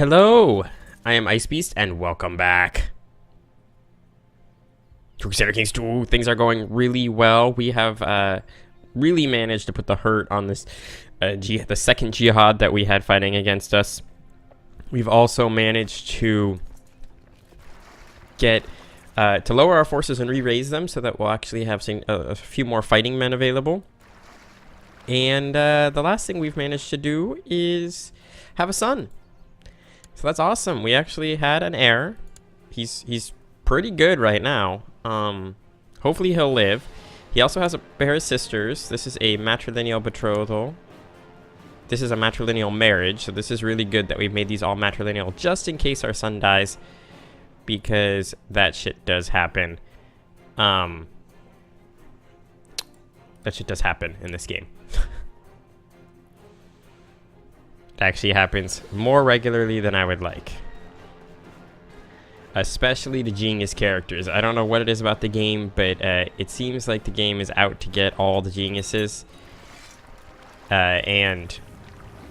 Hello, I am Ice Beast, and welcome back to Crusader Kings 2. Things are going really well. We have really managed to put the hurt on this the second Jihad that we had fighting against us. We've also managed to get to lower our forces and re-raise them so that we'll actually have a few more fighting men available. And the last thing we've managed to do is have a son. So that's awesome. We actually had an heir. He's pretty good right now. Hopefully he'll live. He also has a pair of sisters. This is a matrilineal betrothal. This is a matrilineal marriage. So this is really good that we've made these all matrilineal just in case our son dies, because that shit does happen. That shit does happen in this game. It actually happens more regularly than I would like. Especially the genius characters. I don't know what it is about the game, but it seems like the game is out to get all the geniuses. And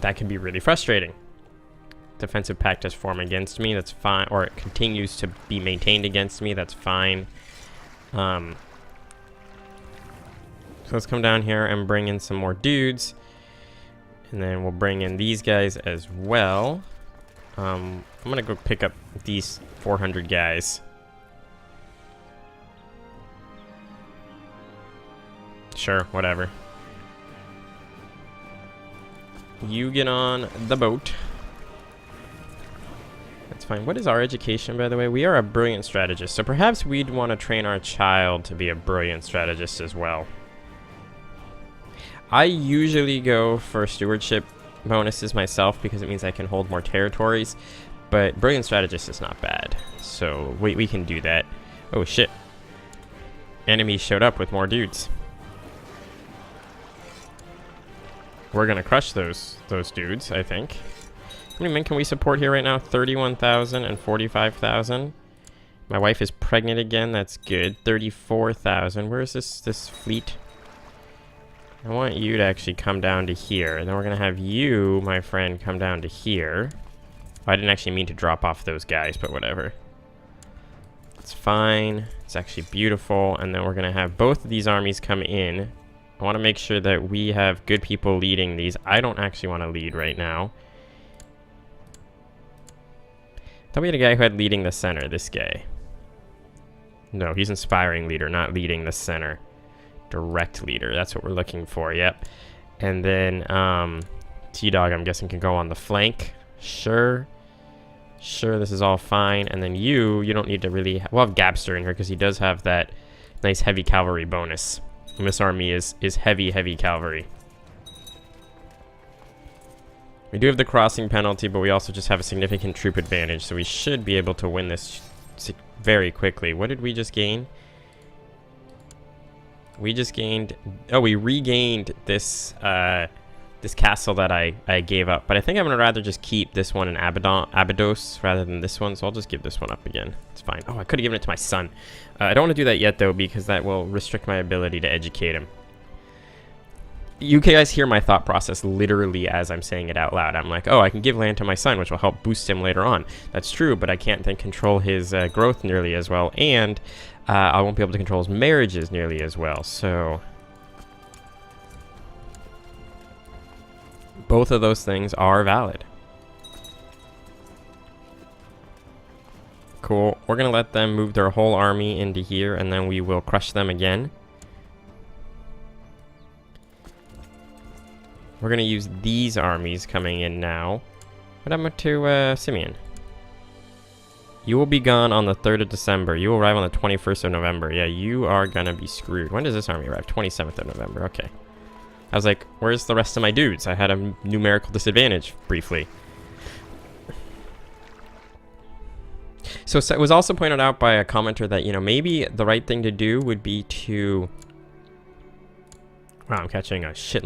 that can be really frustrating. Defensive pact has formed against me, that's fine. Or it continues to be maintained against me, that's fine. So let's come down here and bring in some more dudes. And then we'll bring in these guys as well. I'm gonna go pick up these 400 guys. Sure, whatever. You get on the boat. That's fine. What is our education, by the way? We are a brilliant strategist, so perhaps we'd want to train our child to be a brilliant strategist as well. I usually go for stewardship bonuses myself because it means I can hold more territories, but brilliant strategist is not bad, so we can do that. Oh shit, enemies showed up with more dudes. We're gonna crush those dudes, I think. How many men can we support here right now? 31,000 and 45,000. My wife is pregnant again, that's good. 34,000. Where is this fleet? I want you to actually come down to here, and then we're gonna have you, my friend, come down to here. Oh, I didn't actually mean to drop off those guys, but whatever. It's fine. It's actually beautiful. And then we're gonna have both of these armies come in. I want to make sure that we have good people leading these. I don't actually want to lead right now. I thought we had a guy who had leading the center. This guy. No, he's inspiring leader, not leading the center. Direct leader, that's what we're looking for. Yep. And then T-Dog, I'm guessing, can go on the flank. Sure, this is all fine. And then you don't need to really we'll have Gabster in here because he does have that nice heavy cavalry bonus, and this army is heavy cavalry. We do have the crossing penalty, but we also just have a significant troop advantage, so we should be able to win this very quickly. What did we just gain? We just gained... Oh, we regained this this castle that I gave up. But I think I'm going to rather just keep this one in Abydos rather than this one. So I'll just give this one up again. It's fine. Oh, I could have given it to my son. I don't want to do that yet, though, because that will restrict my ability to educate him. You guys hear my thought process literally as I'm saying it out loud. I'm like, oh, I can give land to my son, which will help boost him later on. That's true, but I can't then control his growth nearly as well. And... I won't be able to control his marriages nearly as well, so... Both of those things are valid. Cool. We're going to let them move their whole army into here, and then we will crush them again. We're going to use these armies coming in now. What happened to Simeon? You will be gone on the 3rd of December. You will arrive on the 21st of November. Yeah, you are gonna be screwed. When does this army arrive? 27th of November. Okay. I was like, where's the rest of my dudes? I had a numerical disadvantage briefly. So it was also pointed out by a commenter that, you know, maybe the right thing to do would be to... Wow, I'm catching a shit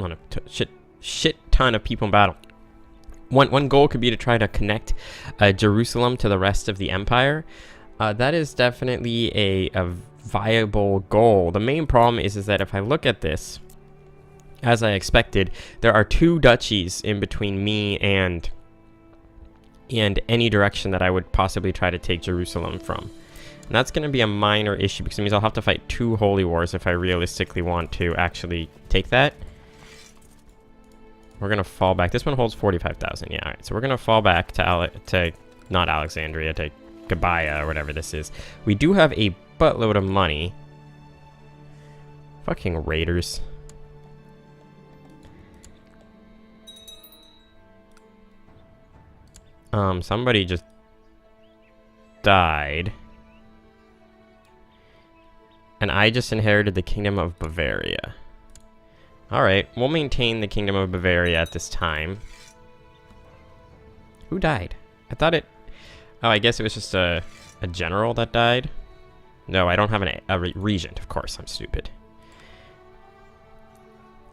ton of people in battle. One goal could be to try to connect Jerusalem to the rest of the empire. That is definitely a viable goal. The main problem is that if I look at this, as I expected, there are two duchies in between me and and any direction that I would possibly try to take Jerusalem from. And that's going to be a minor issue because it means I'll have to fight 2 holy wars if I realistically want to actually take that. We're going to fall back. This one holds 45,000. Yeah, all right. So we're going to fall back to not Alexandria, to Gabaya or whatever this is. We do have a buttload of money. Fucking raiders. Somebody just died. And I just inherited the Kingdom of Bavaria. Alright, we'll maintain the Kingdom of Bavaria at this time. Who died? I thought it... Oh, I guess it was just a general that died. No, I don't have a regent. Of course, I'm stupid.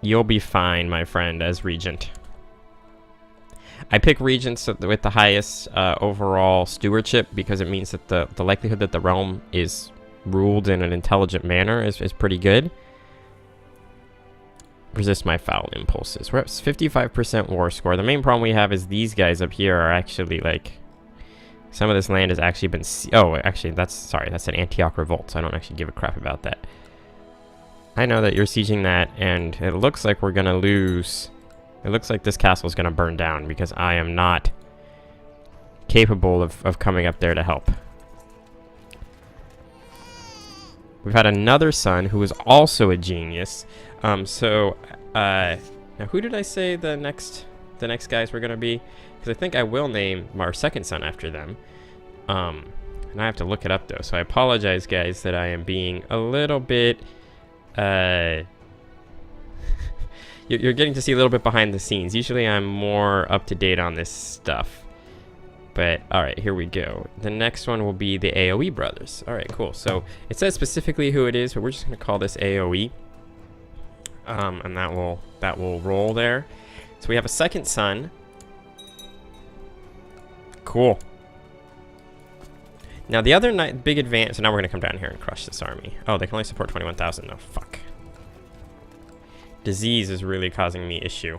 You'll be fine, my friend, as regent. I pick regents with the highest overall stewardship because it means that the likelihood that the realm is ruled in an intelligent manner is pretty good. Resist my foul impulses. We're at 55% war score. The main problem we have is these guys up here are actually like... Some of this land has actually been... Oh, actually, that's an Antioch revolt, so I don't actually give a crap about that. I know that you're sieging that, and it looks like we're going to lose... It looks like this castle is going to burn down because I am not capable of coming up there to help. We've had another son who is also a genius. Now who did I say the next guys were going to be? Because I think I will name our second son after them. And I have to look it up though. So I apologize, guys, that I am being a little bit... You're getting to see a little bit behind the scenes. Usually I'm more up to date on this stuff. But, alright, here we go. The next one will be the AoE brothers. Alright, cool. So, it says specifically who it is, but we're just going to call this AoE. And that will roll there. So we have a second son. Cool. Now, the other big advance... So now we're going to come down here and crush this army. Oh, they can only support 21,000. No, fuck. Disease is really causing me issue.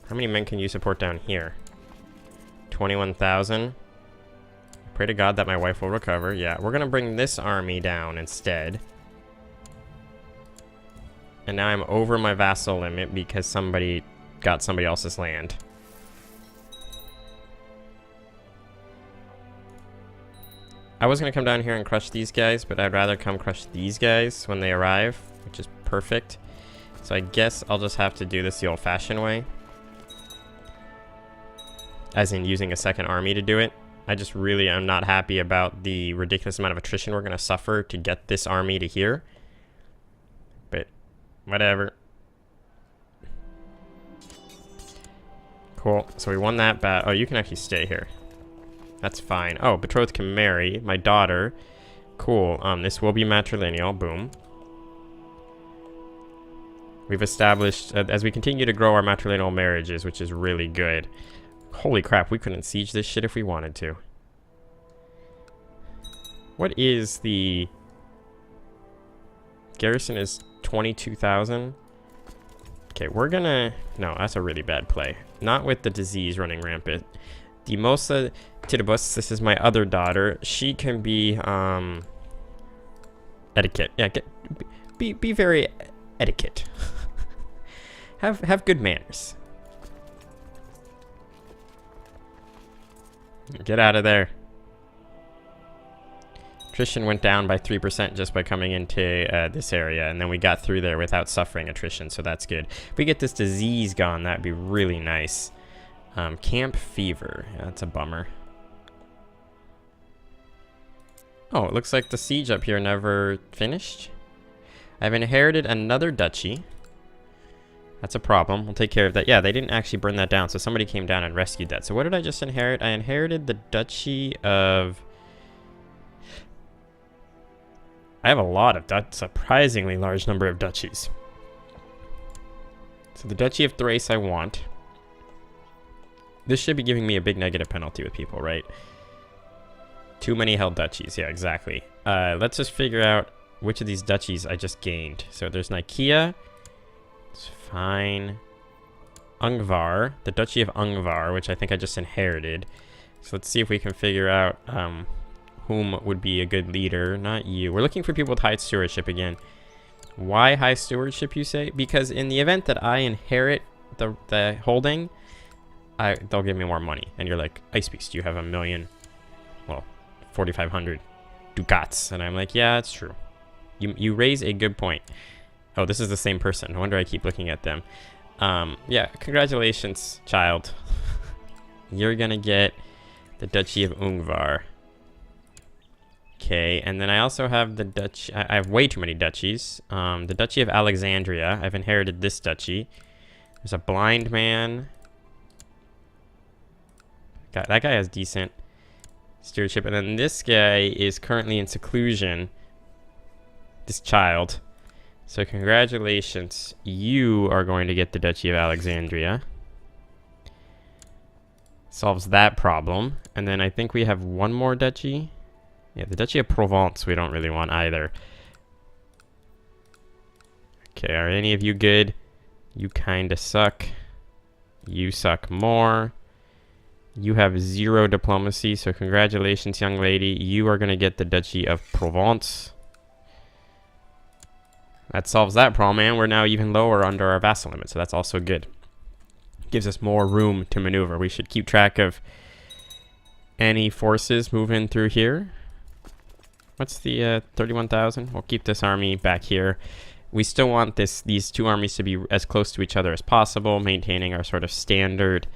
How many men can you support down here? 21,000. Pray to God that my wife will recover. Yeah, we're going to bring this army down instead. And now I'm over my vassal limit because somebody got somebody else's land. I was going to come down here and crush these guys, but I'd rather come crush these guys when they arrive, which is perfect. So I guess I'll just have to do this the old-fashioned way. As in using a second army to do it. I just really am not happy about the ridiculous amount of attrition we're going to suffer to get this army to here. But, whatever. Cool. So we won that battle. Oh, you can actually stay here. That's fine. Oh, betrothed can marry my daughter. Cool. This will be matrilineal. Boom. We've established, as we continue to grow our matrilineal marriages, which is really good. Holy crap, we couldn't siege this shit if we wanted to. What is the... Garrison is 22,000. Okay, we're gonna... No, that's a really bad play. Not with the disease running rampant. Dimosa Titibus, this is my other daughter. She can be, etiquette. Yeah, be very etiquette. have good manners. Get out of there. Attrition went down by 3% just by coming into this area, and then we got through there without suffering attrition, so that's good. If we get this disease gone, that'd be really nice. Camp fever. Yeah, that's a bummer. Oh, it looks like the siege up here never finished. I've inherited another duchy. That's a problem. We'll take care of that. Yeah, they didn't actually burn that down, so somebody came down and rescued that. So what did I just inherit? I inherited the Duchy of... I have a lot of surprisingly large number of duchies. So the Duchy of Thrace I want. This should be giving me a big negative penalty with people, right? Too many held duchies. Yeah, exactly. Let's just figure out which of these duchies I just gained. So there's Nicaea. It's fine. Ungvar, the Duchy of Ungvar, which I think I just inherited. So let's see if we can figure out whom would be a good leader. Not you. We're looking for people with high stewardship again. Why high stewardship, you say? Because in the event that I inherit the holding, they'll give me more money. And you're like, Ice Beast, you have 4,500 ducats. And I'm like, yeah, it's true. You raise a good point. Oh, this is the same person. No wonder I keep looking at them. Yeah, congratulations, child. You're gonna get the Duchy of Ungvar. Okay, and then I also have the Duchy. I have way too many duchies. The Duchy of Alexandria. I've inherited this duchy. There's a blind man. That guy has decent stewardship. And then this guy is currently in seclusion. This child. So congratulations. You are going to get the Duchy of Alexandria. Solves that problem. And then I think we have one more duchy. Yeah, the Duchy of Provence we don't really want either. Okay, are any of you good? You kinda suck. You suck more. You have 0 diplomacy, so congratulations, young lady. You are gonna get the Duchy of Provence. That solves that problem, and we're now even lower under our vassal limit, so that's also good. Gives us more room to maneuver. We should keep track of any forces moving through here. What's the 31,000? We'll keep this army back here. We still want these two armies to be as close to each other as possible, maintaining our sort of standard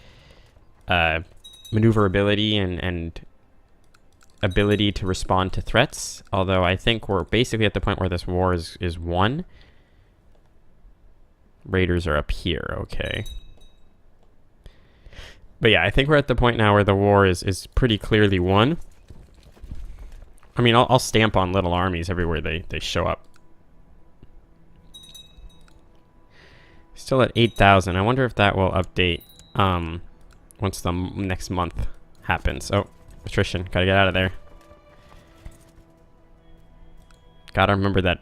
maneuverability and ability to respond to threats. Although I think we're basically at the point where this war is won. Raiders are up here, okay. But yeah, I think we're at the point now where the war is pretty clearly won. I mean, I'll stamp on little armies everywhere they show up. Still at 8,000. I wonder if that will update once the next month happens. Oh, attrition. Gotta get out of there. Gotta remember that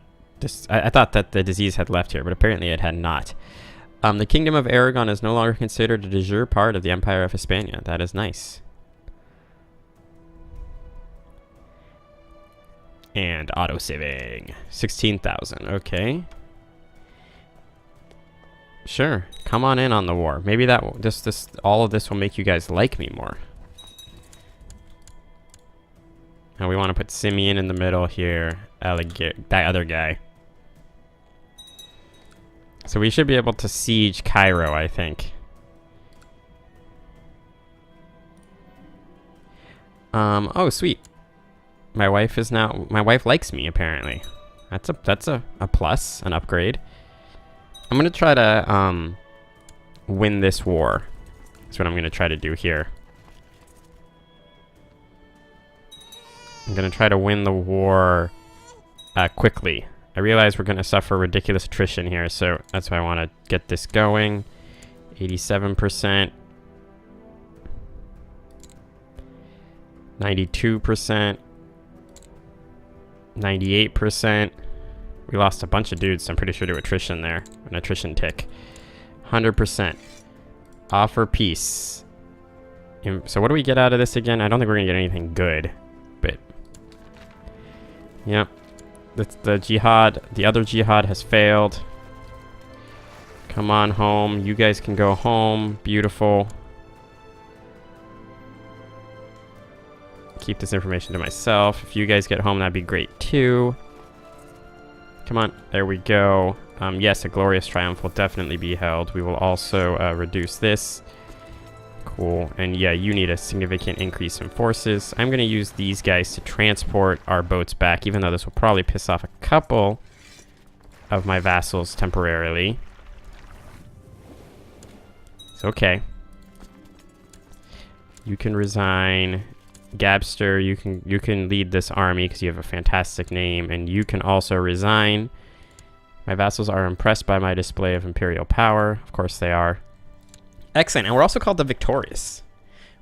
I thought that the disease had left here, but apparently it had not. The Kingdom of Aragon is no longer considered a de jure part of the Empire of Hispania. That is nice. And auto-saving. 16,000. Okay. Sure. Come on in on the war. Maybe that will, all of this will make you guys like me more. Now we want to put Simeon in the middle here. That other guy. So we should be able to siege Cairo, I think. Oh, sweet. My wife likes me, apparently. That's a plus, an upgrade. I'm gonna try to win this war. That's what I'm gonna try to do here. I'm gonna try to win the war quickly. I realize we're gonna suffer ridiculous attrition here, so that's why I want to get this going. 87%. 92%. 98%. We lost a bunch of dudes, so I'm pretty sure to attrition there. An attrition tick. 100%. Offer peace. So what do we get out of this again? I don't think we're going to get anything good. But, yep. The Jihad, the other Jihad has failed. Come on home. You guys can go home. Beautiful. Keep this information to myself. If you guys get home, that'd be great too. Come on. There we go. Yes, a glorious triumph will definitely be held. We will also reduce this. Cool. And yeah, you need a significant increase in forces. I'm going to use these guys to transport our boats back, even though this will probably piss off a couple of my vassals temporarily. It's okay. You can resign. Gabster, you can lead this army because you have a fantastic name, and you can also resign. My vassals are impressed by my display of imperial power. Of course they are. Excellent, and we're also called the Victorious.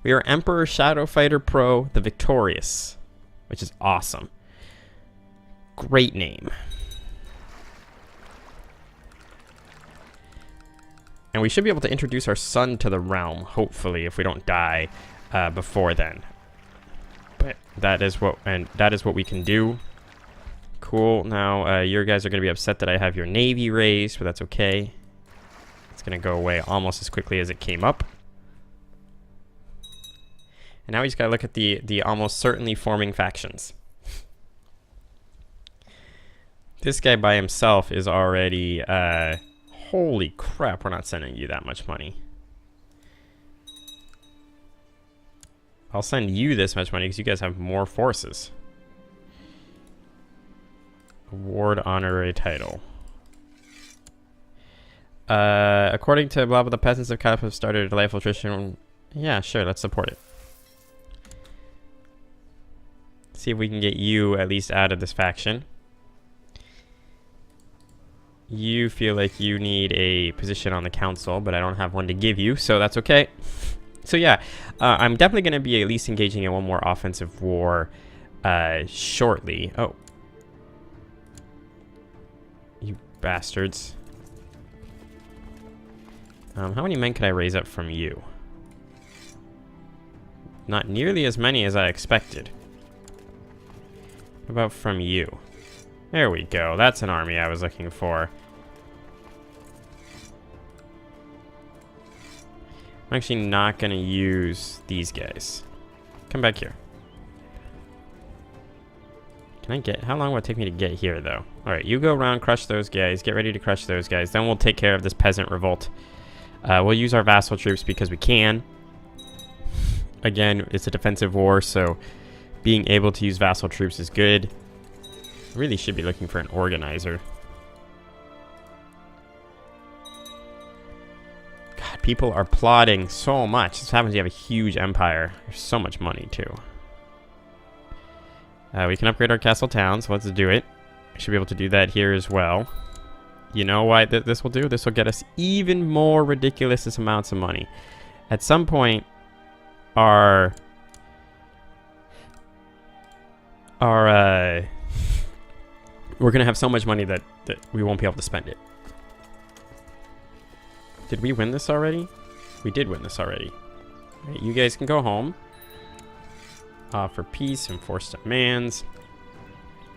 We are Emperor Shadow Fighter Pro, the Victorious, which is awesome. Great name. And we should be able to introduce our son to the realm, hopefully, if we don't die before then. But that is what we can do. Cool. Now, your guys are going to be upset that I have your navy raised, but that's okay. It's going to go away almost as quickly as it came up. And now we just got to look at the almost certainly forming factions. This guy by himself is already... holy crap, we're not sending you that much money. I'll send you this much money because you guys have more forces. Award honorary title. According to blah blah, the peasants of Cap have started a delightful tradition. Yeah, sure, let's support it. See if we can get you at least out of this faction. You feel like you need a position on the council, but I don't have one to give you, so that's okay. So yeah, I'm definitely going to be at least engaging in one more offensive war shortly. Oh. You bastards. How many men can I raise up from you? Not nearly as many as I expected. What about from you? There we go. That's an army I was looking for. I'm actually not going to use these guys. Come back here. Can I get... How long will it take me to get here, though? Alright, you go around, crush those guys. Get ready to crush those guys. Then we'll take care of this peasant revolt. We'll use our vassal troops because we can. Again, it's a defensive war, so being able to use vassal troops is good. I really should be looking for an organizer. God, people are plotting so much. This happens, you have a huge empire. There's so much money, too. We can upgrade our castle towns. Let's do it. We should be able to do that here as well. You know why this will do? This will get us even more ridiculous amounts of money. At some point, we're gonna have so much money that we won't be able to spend it. Did we win this already? We did win this already. Right, you guys can go home. Offer peace, enforce demands,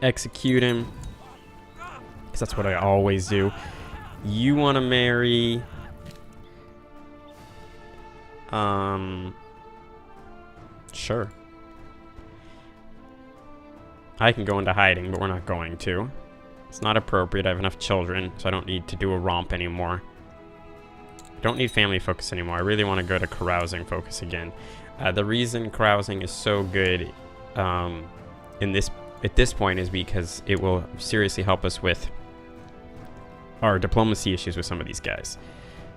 execute him. Because that's what I always do. You want to marry... Sure. I can go into hiding, but we're not going to. It's not appropriate. I have enough children, so I don't need to do a romp anymore. I don't need family focus anymore. I really want to go to carousing focus again. The reason carousing is so good at this point is because it will seriously help us with our diplomacy issues with some of these guys.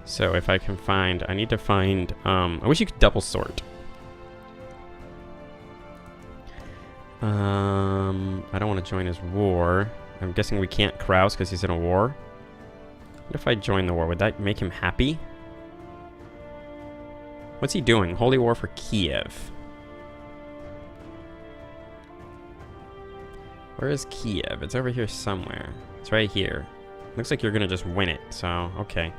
So if I can find... I need to find... I wish you could double sort. I don't want to join his war. I'm guessing we can't carouse because he's in a war. What if I join the war? Would that make him happy? What's he doing? Holy war for Kiev. Where is Kiev? It's over here somewhere. It's right here. Looks like you're gonna just win it, so okay.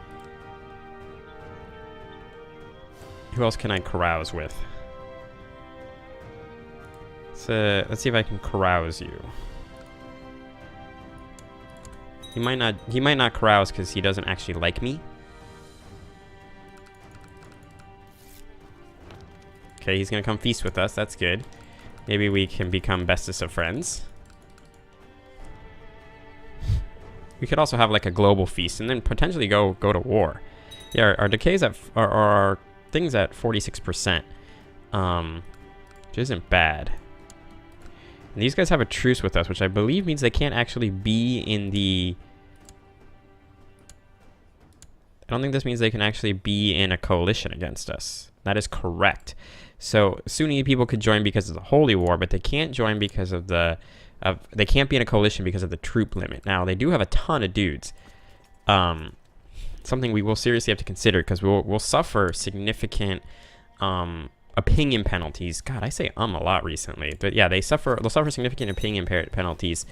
Who else can I carouse with? Let's see if I can carouse you. He might not carouse because he doesn't actually like me. Okay, he's gonna come feast with us. That's good. Maybe we can become bestest of friends. We could also have like a global feast and then potentially go to war. Yeah, our decays at our things at 46%, which isn't bad. And these guys have a truce with us, which I believe means they can't actually be in the... I don't think this means they can actually be in a coalition against us. That is correct. So Sunni people could join because of the Holy War, but they can't join because of the... they can't be in a coalition because of the troop limit. Now, they do have a ton of dudes. Something we will seriously have to consider because we'll suffer significant... opinion penalties. God, I say a lot recently, but yeah, they'll suffer significant opinion penalties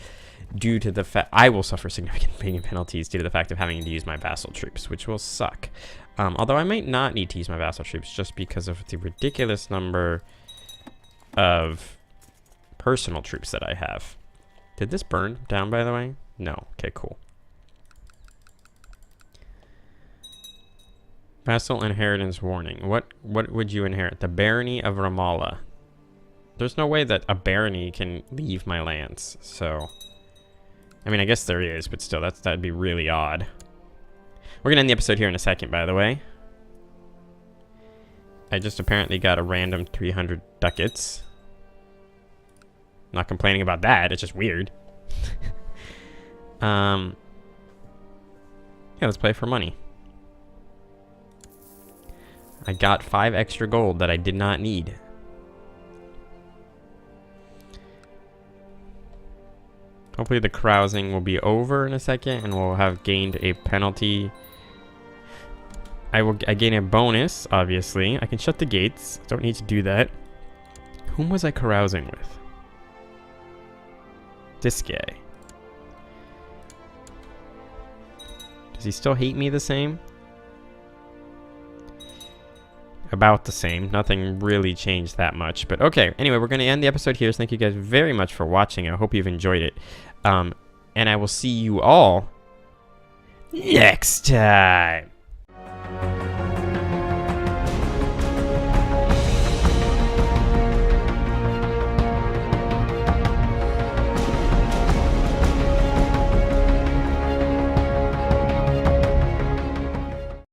due to the fact I will suffer significant opinion penalties due to the fact of having to use my vassal troops, which will suck. Although I might not need to use my vassal troops just because of the ridiculous number of personal troops that I have. Did this burn down, by the way? No. Okay, cool. Vassal inheritance warning. What would you inherit? The barony of Ramallah. There's no way that a barony can leave my lands, so... I mean, I guess there is, but still, that'd be really odd. We're gonna end the episode here in a second, by the way. I just apparently got a random 300 ducats. Not complaining about that, it's just weird. Yeah, let's play for money. I got 5 extra gold that I did not need. Hopefully the carousing will be over in a second and we'll have gained a penalty. I gain a bonus, obviously. I can shut the gates. Don't need to do that. Whom was I carousing with? This guy. Does he still hate me the same? About the same. Nothing really changed that much. But okay. Anyway, we're going to end the episode here. So thank you guys very much for watching. I hope you've enjoyed it. And I will see you all next time.